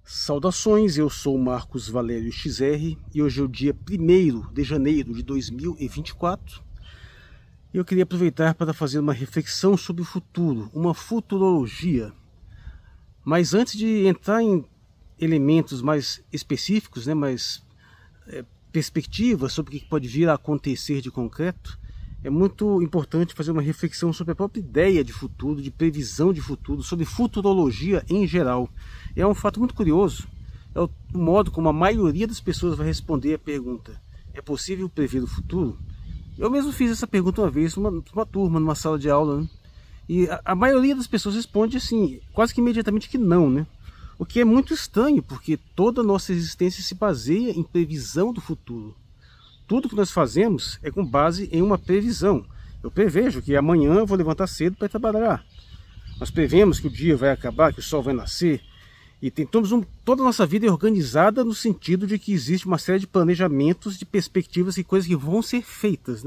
Saudações, eu sou Marcos Valério XR e hoje é o dia 1º de janeiro de 2024 e eu queria aproveitar para fazer uma reflexão sobre o futuro, uma futurologia. Mas antes de entrar em elementos mais específicos, mais perspectivas sobre o que pode vir a acontecer de concreto, é muito importante fazer uma reflexão sobre a própria ideia de futuro, de previsão de futuro, sobre futurologia em geral. É um fato muito curioso, é o modo como a maioria das pessoas vai responder a pergunta: é possível prever o futuro? Eu mesmo fiz essa pergunta uma vez numa turma, numa sala de aula, e a maioria das pessoas responde assim, quase que imediatamente que não, O que é muito estranho, porque toda a nossa existência se baseia em previsão do futuro. Tudo que nós fazemos é com base em uma previsão. Eu prevejo que amanhã eu vou levantar cedo para trabalhar. Nós prevemos que o dia vai acabar, que o sol vai nascer. E toda a nossa vida é organizada no sentido de que existe uma série de planejamentos, de perspectivas e coisas que vão ser feitas.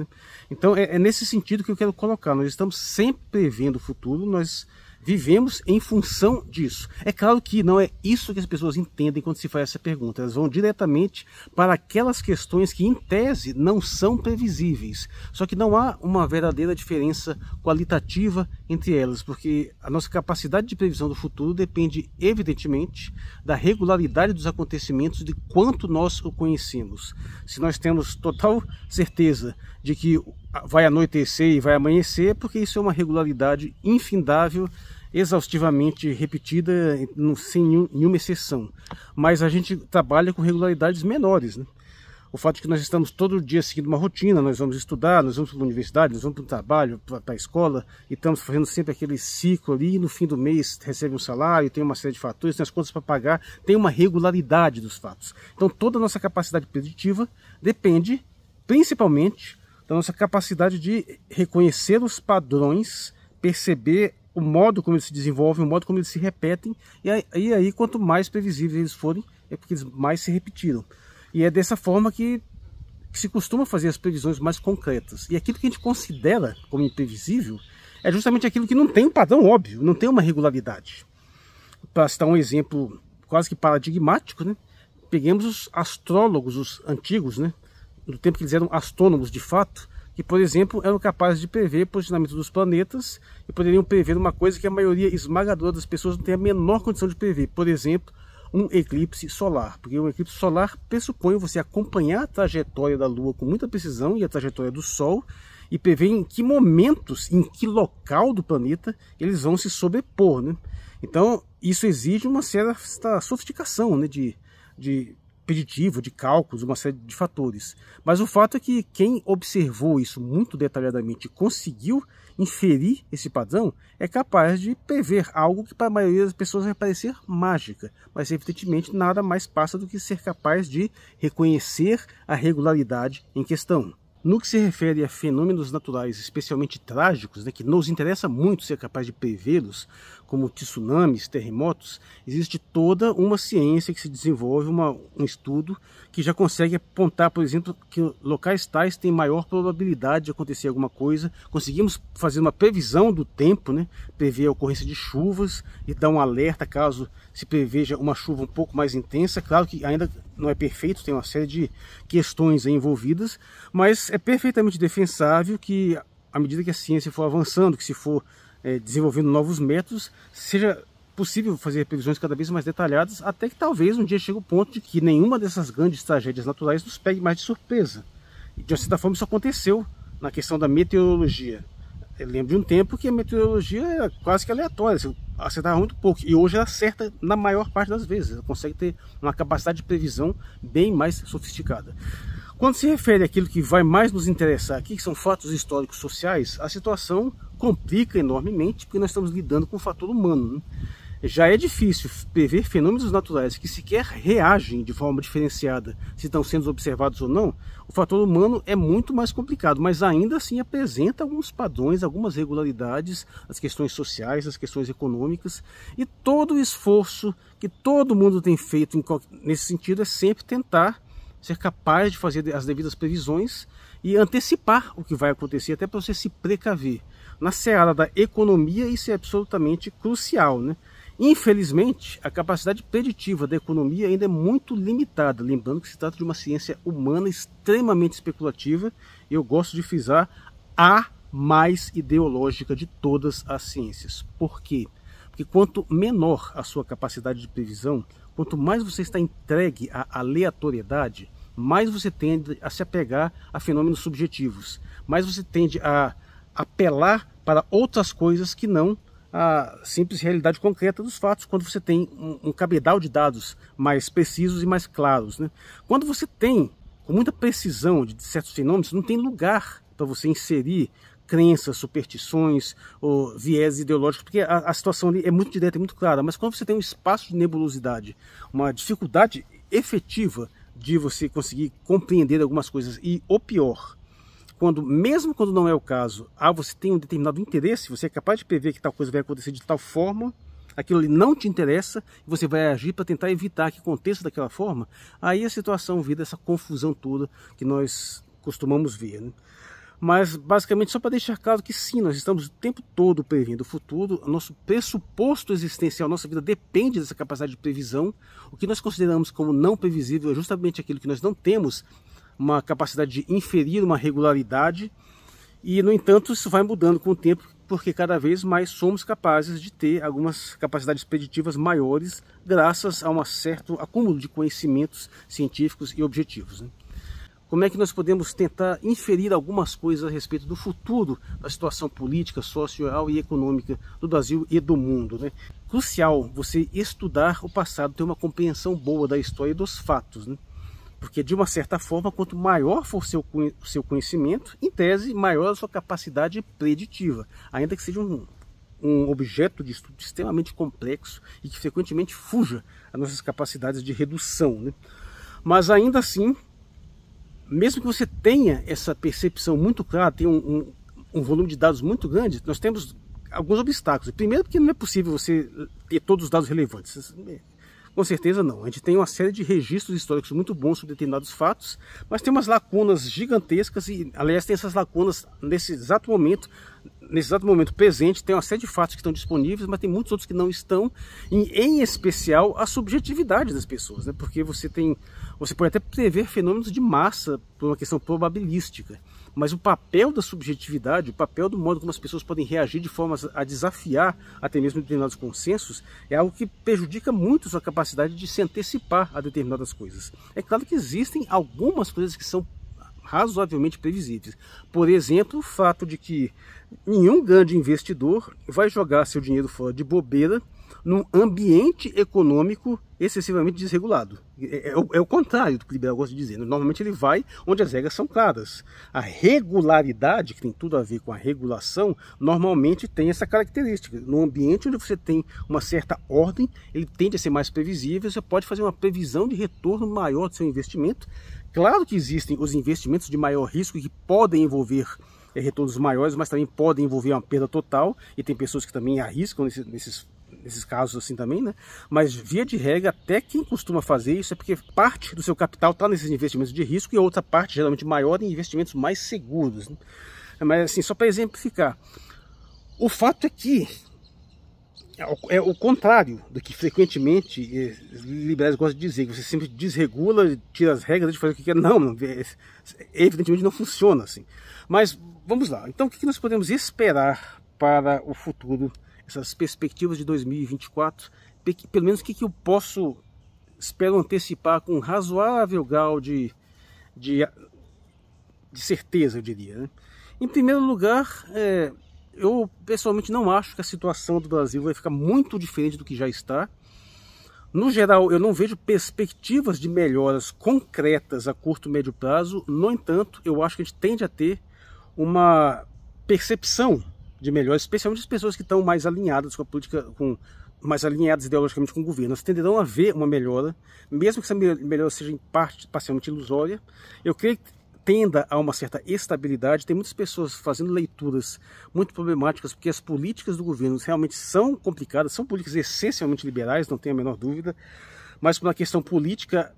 Então é nesse sentido que eu quero colocar. Nós estamos sempre prevendo o futuro, nós vivemos em função disso. É claro que não é isso que as pessoas entendem quando se faz essa pergunta. Elas vão diretamente para aquelas questões que, em tese, não são previsíveis. Só que não há uma verdadeira diferença qualitativa entre elas, porque a nossa capacidade de previsão do futuro depende, evidentemente, da regularidade dos acontecimentos, de quanto nós o conhecemos. Se nós temos total certeza de que vai anoitecer e vai amanhecer, porque isso é uma regularidade infindável, exaustivamente repetida, sem nenhuma exceção. Mas a gente trabalha com regularidades menores. O fato de que nós estamos todo dia seguindo uma rotina, nós vamos estudar, nós vamos para a universidade, nós vamos para o trabalho, para a escola, e estamos fazendo sempre aquele ciclo ali, e no fim do mês recebe um salário, tem uma série de fatores, tem as contas para pagar, tem uma regularidade dos fatos. Então toda a nossa capacidade preditiva depende, principalmente, da nossa capacidade de reconhecer os padrões, perceber o modo como eles se desenvolvem, o modo como eles se repetem, e aí quanto mais previsíveis eles forem, é porque eles mais se repetiram. E é dessa forma que se costuma fazer as previsões mais concretas. E aquilo que a gente considera como imprevisível é justamente aquilo que não tem um padrão óbvio, não tem uma regularidade. Para citar um exemplo quase que paradigmático, peguemos os astrólogos, os antigos, no tempo que eles eram astrônomos de fato, que, por exemplo, eram capazes de prever o posicionamento dos planetas e poderiam prever uma coisa que a maioria esmagadora das pessoas não tem a menor condição de prever. Por exemplo, um eclipse solar, porque um eclipse solar pressupõe você acompanhar a trajetória da Lua com muita precisão e a trajetória do Sol e prever em que momentos, em que local do planeta eles vão se sobrepor. Então, isso exige uma certa sofisticação de preditivo, de cálculos, uma série de fatores. Mas o fato é que quem observou isso muito detalhadamente e conseguiu inferir esse padrão é capaz de prever algo que para a maioria das pessoas vai parecer mágica, mas evidentemente nada mais passa do que ser capaz de reconhecer a regularidade em questão. No que se refere a fenômenos naturais, especialmente trágicos, que nos interessa muito ser capaz de prevê-los, como tsunamis, terremotos, existe toda uma ciência que se desenvolve, um estudo que já consegue apontar, por exemplo, que locais tais têm maior probabilidade de acontecer alguma coisa. Conseguimos fazer uma previsão do tempo, prever a ocorrência de chuvas e dar um alerta caso se preveja uma chuva um pouco mais intensa. Claro que ainda não é perfeito, tem uma série de questões aí envolvidas, mas é perfeitamente defensável que, à medida que a ciência for avançando, que se for desenvolvendo novos métodos, seja possível fazer previsões cada vez mais detalhadas, até que talvez um dia chegue o ponto de que nenhuma dessas grandes tragédias naturais nos pegue mais de surpresa. E de uma certa forma isso aconteceu na questão da meteorologia. Eu lembro de um tempo que a meteorologia era quase que aleatória, você acertava muito pouco, e hoje ela acerta na maior parte das vezes, ela consegue ter uma capacidade de previsão bem mais sofisticada. Quando se refere àquilo que vai mais nos interessar aqui, que são fatos históricos sociais, a situação complica enormemente, porque nós estamos lidando com o fator humano. Já é difícil prever fenômenos naturais que sequer reagem de forma diferenciada se estão sendo observados ou não. O fator humano é muito mais complicado, mas ainda assim apresenta alguns padrões, algumas regularidades, as questões sociais, as questões econômicas, e todo o esforço que todo mundo tem feito nesse sentido é sempre tentar ser capaz de fazer as devidas previsões e antecipar o que vai acontecer, até para você se precaver. Na seara da economia isso é absolutamente crucial, Infelizmente, a capacidade preditiva da economia ainda é muito limitada, lembrando que se trata de uma ciência humana extremamente especulativa, e eu gosto de frisar, a mais ideológica de todas as ciências. Por quê? Porque quanto menor a sua capacidade de previsão, quanto mais você está entregue à aleatoriedade, mais você tende a se apegar a fenômenos subjetivos, mais você tende a apelar para outras coisas que não a simples realidade concreta dos fatos, quando você tem um cabedal de dados mais precisos e mais claros, né? Quando você tem, com muita precisão de certos fenômenos, não tem lugar para você inserir crenças, superstições ou viés ideológicos, porque a situação ali é muito direta e muito clara, mas quando você tem um espaço de nebulosidade, uma dificuldade efetiva de você conseguir compreender algumas coisas, e o pior, mesmo quando não é o caso, você tem um determinado interesse, você é capaz de prever que tal coisa vai acontecer de tal forma, aquilo ali não te interessa, e você vai agir para tentar evitar que aconteça daquela forma, aí a situação vira essa confusão toda que nós costumamos ver, né? Mas basicamente só para deixar claro que sim, nós estamos o tempo todo prevendo o futuro, o nosso pressuposto existencial, nossa vida depende dessa capacidade de previsão. O que nós consideramos como não previsível é justamente aquilo que nós não temos uma capacidade de inferir uma regularidade, e no entanto isso vai mudando com o tempo, porque cada vez mais somos capazes de ter algumas capacidades preditivas maiores, graças a um certo acúmulo de conhecimentos científicos e objetivos, né? Como é que nós podemos tentar inferir algumas coisas a respeito do futuro da situação política, social e econômica do Brasil e do mundo, né? Crucial você estudar o passado, ter uma compreensão boa da história e dos fatos, né? Porque, de uma certa forma, quanto maior for o seu conhecimento, em tese, maior a sua capacidade preditiva, ainda que seja um objeto de estudo extremamente complexo e que frequentemente fuja às nossas capacidades de redução, né? Mas ainda assim, mesmo que você tenha essa percepção muito clara, tenha um volume de dados muito grande, nós temos alguns obstáculos. Primeiro, porque não é possível você ter todos os dados relevantes. Com certeza não. A gente tem uma série de registros históricos muito bons sobre determinados fatos, mas tem umas lacunas gigantescas e, aliás, tem essas lacunas nesse exato momento presente. Tem uma série de fatos que estão disponíveis, mas tem muitos outros que não estão, em especial a subjetividade das pessoas, né? Porque você pode até prever fenômenos de massa por uma questão probabilística, mas o papel da subjetividade, o papel do modo como as pessoas podem reagir de forma a desafiar até mesmo determinados consensos, é algo que prejudica muito a sua capacidade de se antecipar a determinadas coisas. É claro que existem algumas coisas que são razoavelmente previsíveis. Por exemplo, o fato de que nenhum grande investidor vai jogar seu dinheiro fora de bobeira num ambiente econômico excessivamente desregulado. É o contrário do que o liberal gosta de dizer. Normalmente ele vai onde as regras são claras. A regularidade, que tem tudo a ver com a regulação, normalmente tem essa característica. No ambiente onde você tem uma certa ordem, ele tende a ser mais previsível, você pode fazer uma previsão de retorno maior do seu investimento. Claro que existem os investimentos de maior risco que podem envolver retornos maiores, mas também podem envolver uma perda total, e tem pessoas que também arriscam nesses casos assim também, né? Mas via de regra, até quem costuma fazer isso é porque parte do seu capital está nesses investimentos de risco e a outra parte, geralmente maior, em investimentos mais seguros, né? Mas assim, só para exemplificar, o fato é que é o contrário do que frequentemente os liberais gostam de dizer, que você sempre desregula, tira as regras de fazer o que quer. Não, evidentemente não funciona assim. Mas vamos lá, então o que nós podemos esperar para o futuro, essas perspectivas de 2024, pelo menos o que eu espero antecipar com um razoável grau de certeza, eu diria, né? Em primeiro lugar, eu pessoalmente não acho que a situação do Brasil vai ficar muito diferente do que já está. No geral, eu não vejo perspectivas de melhoras concretas a curto e médio prazo. No entanto, eu acho que a gente tende a ter uma percepção de melhoras, especialmente as pessoas que estão mais alinhadas com a política, mais alinhadas ideologicamente com o governo. Elas tenderão a ver uma melhora, mesmo que essa melhora seja em parte parcialmente ilusória. Eu creio que tenda a uma certa estabilidade. Tem muitas pessoas fazendo leituras muito problemáticas, porque as políticas do governo realmente são complicadas, são políticas essencialmente liberais, não tenho a menor dúvida, mas por uma questão política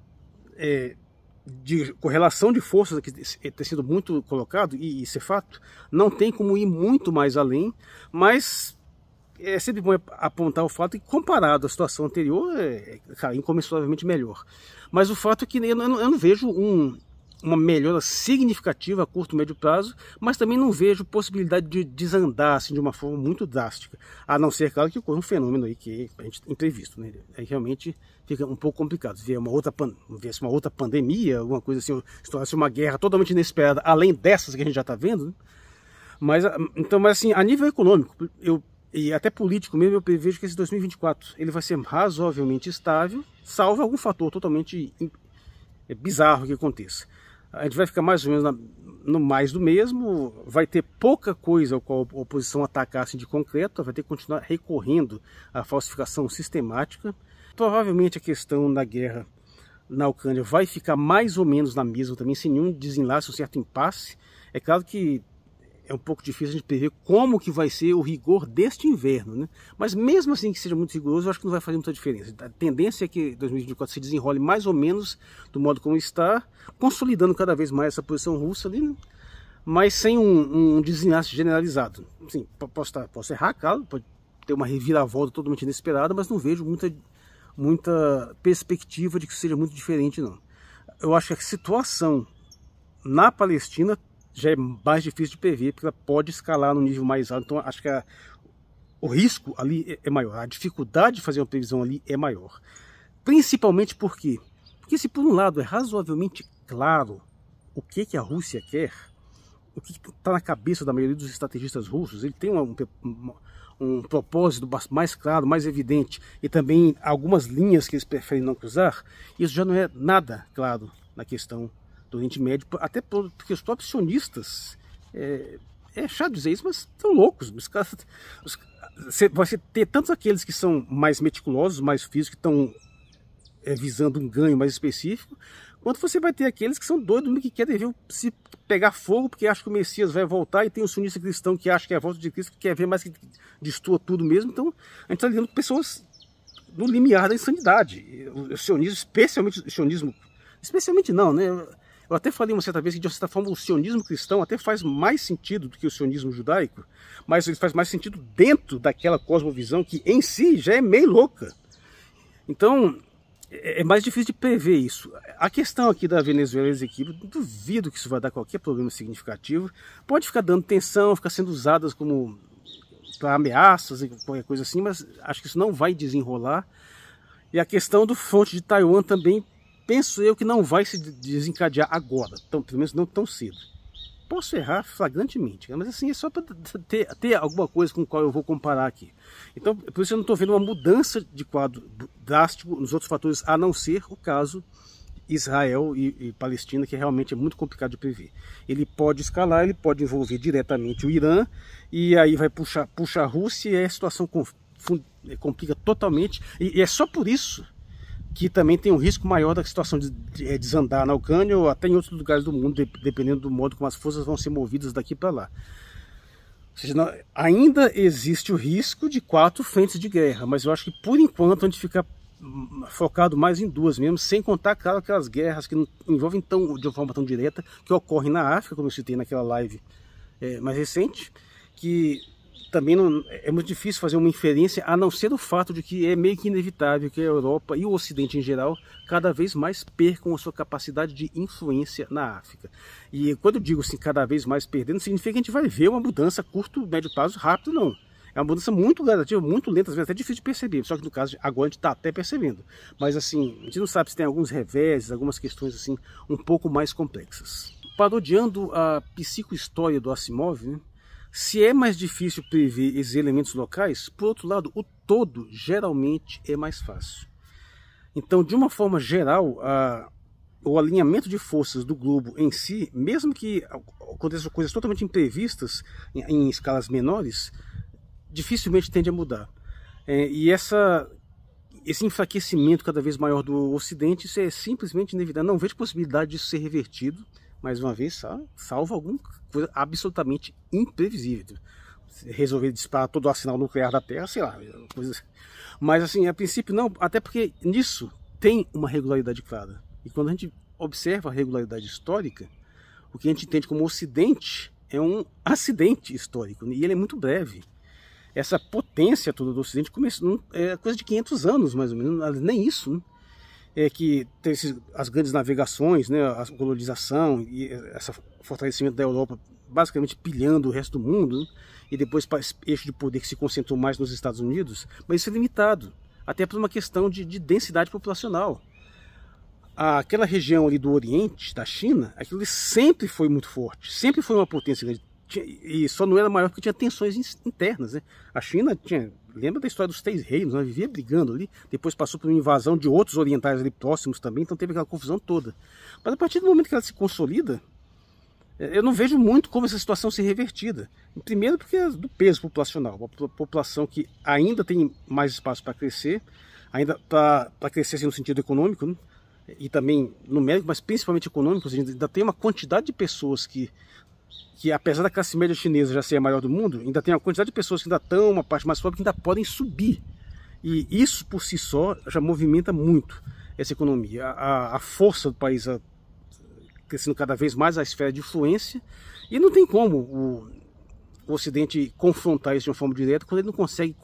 de correlação de forças que tem sido muito colocado, e isso é fato, não tem como ir muito mais além, mas é sempre bom apontar o fato que, comparado à situação anterior, cara, incomensuravelmente melhor. Mas o fato é que eu não vejo uma melhora significativa a curto e médio prazo, mas também não vejo possibilidade de desandar assim, de uma forma muito drástica, a não ser, claro, que ocorra um fenômeno aí que a gente tem imprevisto, né? Aí realmente fica um pouco complicado. Ver uma outra pandemia, alguma coisa assim, estourasse uma guerra totalmente inesperada, além dessas que a gente já está vendo, né? Mas assim, a nível econômico, e até político mesmo, eu prevejo que esse 2024 ele vai ser razoavelmente estável, salvo algum fator totalmente bizarro que aconteça. A gente vai ficar mais ou menos no mais do mesmo, vai ter pouca coisa ao qual a oposição atacar assim, de concreto, vai ter que continuar recorrendo à falsificação sistemática. Provavelmente a questão da guerra na Ucrânia vai ficar mais ou menos na mesma também, sem nenhum desenlace, um certo impasse. É claro que é um pouco difícil a gente prever como que vai ser o rigor deste inverno, né? Mas mesmo assim que seja muito rigoroso, eu acho que não vai fazer muita diferença. A tendência é que 2024 se desenrole mais ou menos do modo como está, consolidando cada vez mais essa posição russa ali, né? Mas sem um desenlace generalizado. Sim, posso errar, claro, pode ter uma reviravolta totalmente inesperada, mas não vejo muita perspectiva de que seja muito diferente, não. Eu acho que a situação na Palestina já é mais difícil de prever, porque ela pode escalar no nível mais alto. Então acho que o risco ali é maior, a dificuldade de fazer uma previsão ali é maior. Principalmente por quê? Porque se por um lado é razoavelmente claro o que a Rússia quer, o que está na cabeça da maioria dos estrategistas russos, ele tem um propósito mais claro, mais evidente, e também algumas linhas que eles preferem não cruzar, isso já não é nada claro na questão do Oriente Médio, até porque os próprios sionistas, é chato dizer isso, mas estão loucos. Você vai ter tantos aqueles que são mais meticulosos, mais físicos, que estão visando um ganho mais específico, quanto você vai ter aqueles que são doidos, que querem ver se pegar fogo, porque acham que o Messias vai voltar, e tem o sionista cristão que acha que é a volta de Cristo, que quer ver mais que destrua tudo mesmo. Então a gente está lidando com pessoas no limiar da insanidade. O sionismo, especialmente não, né? Eu até falei uma certa vez que, de certa forma, o sionismo cristão até faz mais sentido do que o sionismo judaico, mas ele faz mais sentido dentro daquela cosmovisão que, em si, já é meio louca. Então, é mais difícil de prever isso. A questão aqui da Venezuela e Esequibo, duvido que isso vai dar qualquer problema significativo. Pode ficar dando tensão, ficar sendo usadas como para ameaças e qualquer coisa assim, mas acho que isso não vai desenrolar. E a questão do fronte de Taiwan também, penso eu que não vai se desencadear agora, pelo menos não tão cedo. Posso errar flagrantemente, mas assim é só para ter alguma coisa com a qual eu vou comparar aqui. Então, por isso eu não estou vendo uma mudança de quadro drástico nos outros fatores, a não ser o caso Israel e Palestina, que realmente é muito complicado de prever. Ele pode escalar, ele pode envolver diretamente o Irã, e aí vai puxar a Rússia, e aí a situação complica totalmente, e é só por isso que também tem um risco maior da situação de desandar na Ucrânia ou até em outros lugares do mundo, dependendo do modo como as forças vão ser movidas daqui para lá. Ou seja, ainda existe o risco de 4 frentes de guerra, mas eu acho que por enquanto a gente fica focado mais em 2 mesmo, sem contar, claro, aquelas guerras que não envolvem de uma forma tão direta, que ocorrem na África, como eu citei naquela live mais recente, que também é muito difícil fazer uma inferência, a não ser o fato de que é meio que inevitável que a Europa e o Ocidente em geral cada vez mais percam a sua capacidade de influência na África. E quando eu digo assim, cada vez mais perdendo, significa que a gente vai ver uma mudança a curto, médio prazo, rápido não. É uma mudança muito gradativa, muito lenta, às vezes até difícil de perceber, só que no caso agora a gente está até percebendo. Mas assim, a gente não sabe se tem alguns reveses, algumas questões assim um pouco mais complexas. Parodiando a psicohistória do Asimov, né? Se é mais difícil prever esses elementos locais, por outro lado, o todo geralmente é mais fácil. Então, de uma forma geral, o alinhamento de forças do globo em si, mesmo que aconteçam coisas totalmente imprevistas em escalas menores, dificilmente tende a mudar. E esse enfraquecimento cada vez maior do Ocidente, isso é simplesmente inevitável. Não vejo possibilidade disso ser revertido, mais uma vez, salvo alguma coisa absolutamente imprevisível. Resolver disparar todo o arsenal nuclear da Terra, sei lá, coisa. Mas assim, a princípio não, até porque nisso tem uma regularidade clara. E quando a gente observa a regularidade histórica, o que a gente entende como Ocidente é um acidente histórico, e ele é muito breve. essa potência toda do Ocidente começou, é coisa de 500 anos, mais ou menos, nem isso, né? É que teve as grandes navegações, né, a colonização e esse fortalecimento da Europa, basicamente pilhando o resto do mundo, né? E depois para esse eixo de poder que se concentrou mais nos Estados Unidos, mas isso é limitado, até por uma questão de densidade populacional. Aquela região ali do Oriente, da China, aquilo ali sempre foi muito forte, sempre foi uma potência grande, e só não era maior porque tinha tensões internas, né? A China tinha, lembra da história dos 3 reinos, né? Vivia brigando ali, depois passou por uma invasão de outros orientais ali próximos também, então teve aquela confusão toda. Mas a partir do momento que ela se consolida, eu não vejo muito como essa situação ser revertida. Primeiro porque é do peso populacional, uma população que ainda tem mais espaço para crescer, ainda para crescer assim, no sentido econômico, né? E também numérico, mas principalmente econômico. A gente ainda tem uma quantidade de pessoas que apesar da classe média chinesa já ser a maior do mundo, ainda tem uma quantidade de pessoas que ainda estão uma parte mais pobre, que ainda podem subir. E isso por si só já movimenta muito essa economia. A força do país crescendo cada vez mais a esfera de influência, e não tem como o Ocidente confrontar isso de uma forma direta quando ele não consegue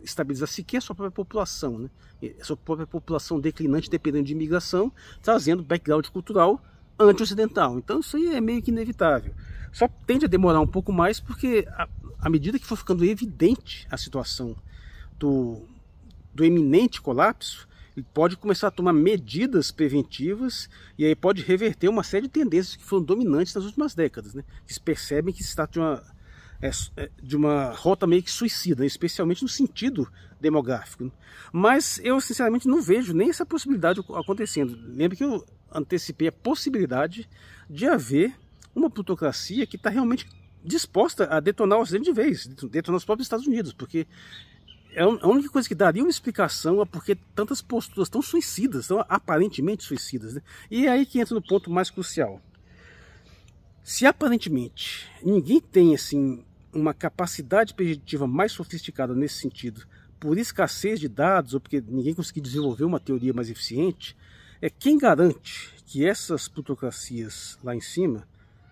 estabilizar sequer a sua própria população, né? A sua própria população declinante, dependendo de imigração, trazendo background cultural anti-ocidental. Então isso aí é meio que inevitável. Só tende a demorar um pouco mais porque à medida que for ficando evidente a situação do eminente colapso, ele pode começar a tomar medidas preventivas e aí pode reverter uma série de tendências que foram dominantes nas últimas décadas, né? Eles percebem que se trata de uma rota meio que suicida, especialmente no sentido demográfico, né? Mas eu sinceramente não vejo nem essa possibilidade acontecendo. Lembra que eu antecipei a possibilidade de haver uma plutocracia que está realmente disposta a detonar o Ocidente de vez, detonar os próprios Estados Unidos, porque é a única coisa que daria uma explicação a porque tantas posturas tão suicidas, tão aparentemente suicidas, né? E é aí que entra no ponto mais crucial. Se aparentemente ninguém tem assim uma capacidade preditiva mais sofisticada nesse sentido, por escassez de dados ou porque ninguém conseguiu desenvolver uma teoria mais eficiente, quem garante que essas plutocracias lá em cima,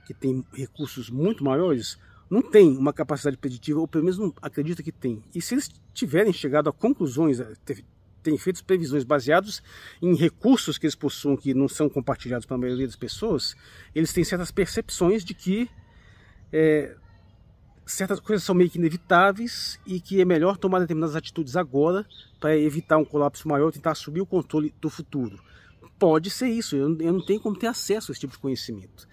que tem recursos muito maiores, não tem uma capacidade preditiva, ou pelo menos não acredita que tem. E se eles tiverem chegado a conclusões, têm feito previsões baseadas em recursos que eles possuem que não são compartilhados pela maioria das pessoas, eles têm certas percepções de que certas coisas são meio que inevitáveis e que é melhor tomar determinadas atitudes agora para evitar um colapso maior, tentar assumir o controle do futuro. Pode ser isso, eu não tenho como ter acesso a esse tipo de conhecimento.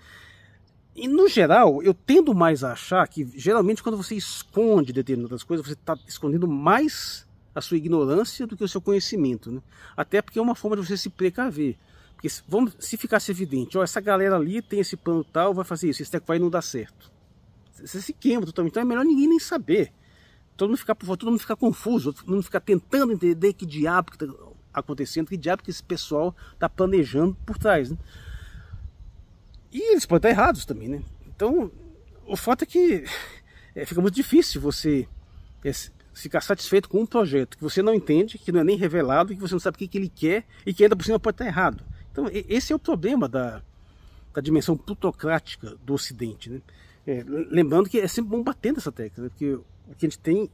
E no geral, eu tendo mais a achar que geralmente quando você esconde determinadas coisas, você está escondendo mais a sua ignorância do que o seu conhecimento, né? Até porque é uma forma de você se precaver. Porque se ficasse evidente, ó, essa galera ali tem esse plano tal, vai fazer isso, esse vai não dar certo. Você se queima totalmente, então é melhor ninguém nem saber. Todo mundo ficar confuso, todo mundo ficar tentando entender que diabo que está acontecendo, que diabo que esse pessoal está planejando por trás, né? E eles podem estar errados também, né? Então, o fato é que fica muito difícil você ficar satisfeito com um projeto que você não entende, que não é nem revelado, que você não sabe o que ele quer e que ainda por cima pode estar errado. Então, esse é o problema da dimensão plutocrática do Ocidente, né? Lembrando que é sempre bom bater nessa tecla, né? Porque o que a gente tem,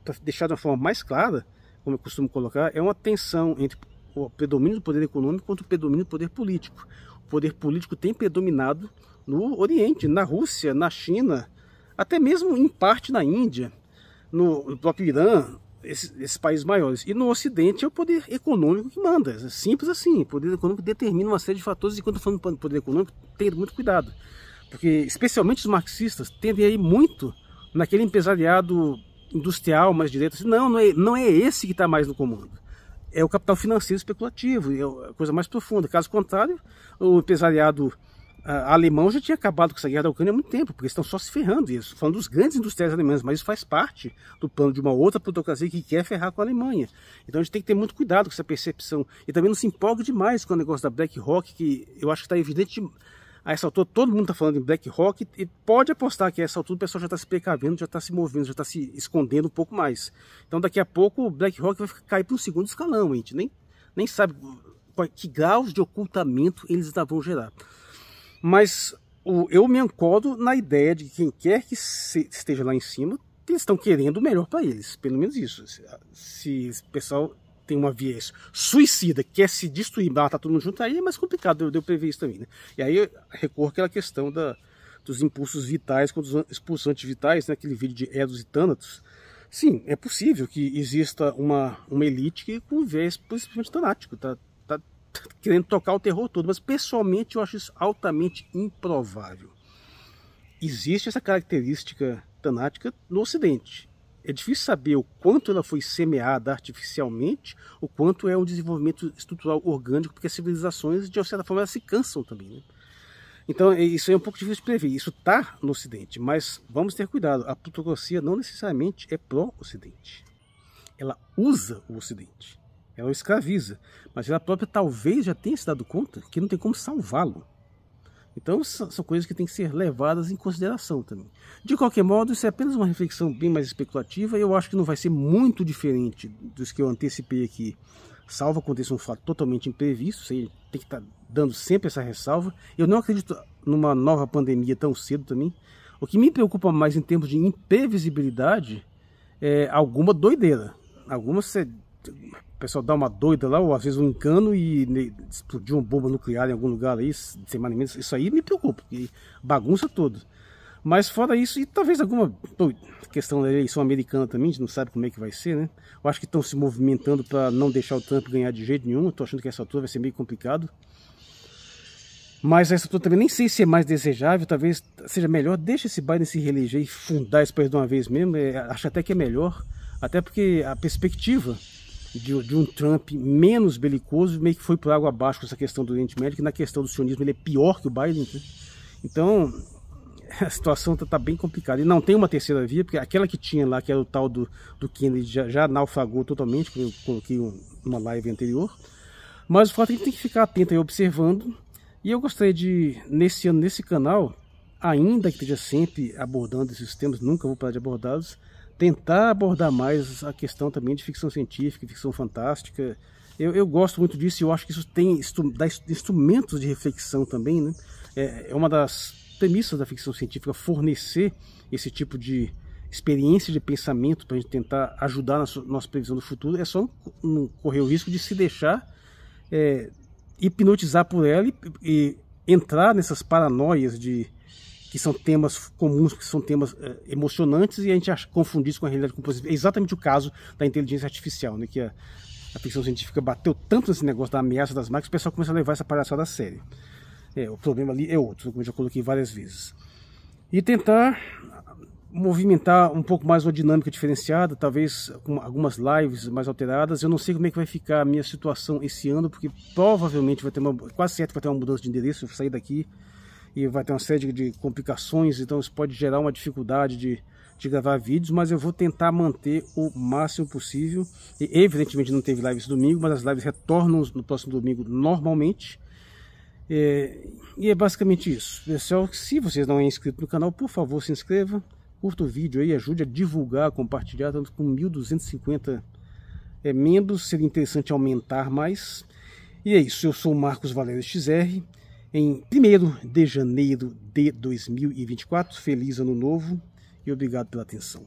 para deixar de uma forma mais clara, como eu costumo colocar, é uma tensão entre o predomínio do poder econômico contra o predomínio do poder político. O poder político tem predominado no Oriente, na Rússia, na China, até mesmo em parte na Índia, no próprio Irã, esses países maiores. E no Ocidente é o poder econômico que manda. É simples assim. O poder econômico determina uma série de fatores, e quando falando do poder econômico, tem muito cuidado. Porque especialmente os marxistas tendem a ir muito naquele empresariado industrial mais direto. Assim, não é esse que está mais no comando. É o capital financeiro especulativo, é a coisa mais profunda. Caso contrário, o empresariado alemão já tinha acabado com essa guerra da Ucrânia há muito tempo, porque estão só se ferrando isso, falando dos grandes industriais alemães, mas isso faz parte do plano de uma outra plutocracia que quer ferrar com a Alemanha. Então a gente tem que ter muito cuidado com essa percepção, e também não se empolgue demais com o negócio da BlackRock, que eu acho que está evidente, a essa altura todo mundo está falando em BlackRock, e pode apostar que a essa altura o pessoal já está se precavendo, já está se movendo, já está se escondendo um pouco mais. Então daqui a pouco o BlackRock vai cair para um segundo escalão, a gente nem sabe que graus de ocultamento eles ainda vão gerar. Mas eu me ancodo na ideia de que quem quer que esteja lá em cima que eles estão querendo o melhor para eles, pelo menos isso. Se o pessoal tem uma viés suicida, quer se destruir, matar todo mundo junto, aí é mais complicado de eu prever isso também, né? E aí eu recorro àquela questão dos impulsos vitais contra os expulsantes vitais, né? Aquele vídeo de Eros e Thanatos. Sim, é possível que exista uma elite que com viés principalmente tanático, tá querendo tocar o terror todo, mas pessoalmente eu acho isso altamente improvável. Existe essa característica tanática no Ocidente. É difícil saber o quanto ela foi semeada artificialmente, o quanto é um desenvolvimento estrutural orgânico, porque as civilizações, de certa forma, elas se cansam também, né? Então, isso é um pouco difícil de prever. Isso está no Ocidente, mas vamos ter cuidado. A plutocracia não necessariamente é pró-Ocidente. Ela usa o Ocidente. Ela o escraviza. Mas ela própria talvez já tenha se dado conta que não tem como salvá-lo. Então, são coisas que têm que ser levadas em consideração também. De qualquer modo, isso é apenas uma reflexão bem mais especulativa. E eu acho que não vai ser muito diferente dos que eu antecipei aqui, salvo aconteça um fato totalmente imprevisto. Você tem que estar dando sempre essa ressalva. Eu não acredito numa nova pandemia tão cedo também. O que me preocupa mais em termos de imprevisibilidade é alguma doideira. O pessoal dá uma doida lá, ou às vezes um engano e explodiu uma bomba nuclear em algum lugar aí, sem mais nem menos. Isso aí me preocupa, porque bagunça tudo. Mas fora isso, e talvez alguma questão da eleição americana também, a gente não sabe como é que vai ser, né? Eu acho que estão se movimentando para não deixar o Trump ganhar de jeito nenhum. Estou achando que essa altura vai ser meio complicado. Mas essa altura também nem sei se é mais desejável, talvez seja melhor. Deixa esse Biden se reeleger e fundar esse país de uma vez mesmo. Acho até que é melhor, até porque a perspectiva de um Trump menos belicoso meio que foi por água abaixo com essa questão do Oriente Médio, que na questão do sionismo ele é pior que o Biden, né? Então a situação está bem complicada. E não tem uma terceira via, porque aquela que tinha lá, que era o tal do Kennedy, já naufragou totalmente, como eu coloquei numa live anterior. Mas o fato é que a gente tem que ficar atento aí, observando. E eu gostaria de, nesse ano, nesse canal, ainda que esteja sempre abordando esses temas, nunca vou parar de abordá-los, tentar abordar mais a questão também de ficção científica, ficção fantástica. Eu gosto muito disso e eu acho que isso dá instrumentos de reflexão também, né? É uma das premissas da ficção científica fornecer esse tipo de experiência de pensamento para a gente tentar ajudar na nossa previsão do futuro. É só não correr o risco de se deixar hipnotizar por ela e entrar nessas paranoias que são temas comuns, que são temas emocionantes, e a gente confundir isso com a realidade compositiva. É exatamente o caso da inteligência artificial, né? Que a ficção científica bateu tanto nesse negócio da ameaça das máquinas, que o pessoal começa a levar essa palhaçada a sério. O problema ali é outro, como eu já coloquei várias vezes. E tentar movimentar um pouco mais uma dinâmica diferenciada, talvez com algumas lives mais alteradas. Eu não sei como é que vai ficar a minha situação esse ano, porque provavelmente vai ter quase certo que vai ter uma mudança de endereço. Eu vou sair daqui e vai ter uma série de complicações, então isso pode gerar uma dificuldade de gravar vídeos, mas eu vou tentar manter o máximo possível. E evidentemente não teve live esse domingo, mas as lives retornam no próximo domingo normalmente. E é basicamente isso. Pessoal, se vocês não é inscrito no canal, por favor se inscreva, curta o vídeo aí, ajude a divulgar, compartilhar. Estamos com 1.250 membros, seria interessante aumentar mais. E é isso, eu sou o Marcos Valério XR, em 1º de janeiro de 2024, feliz ano novo e obrigado pela atenção.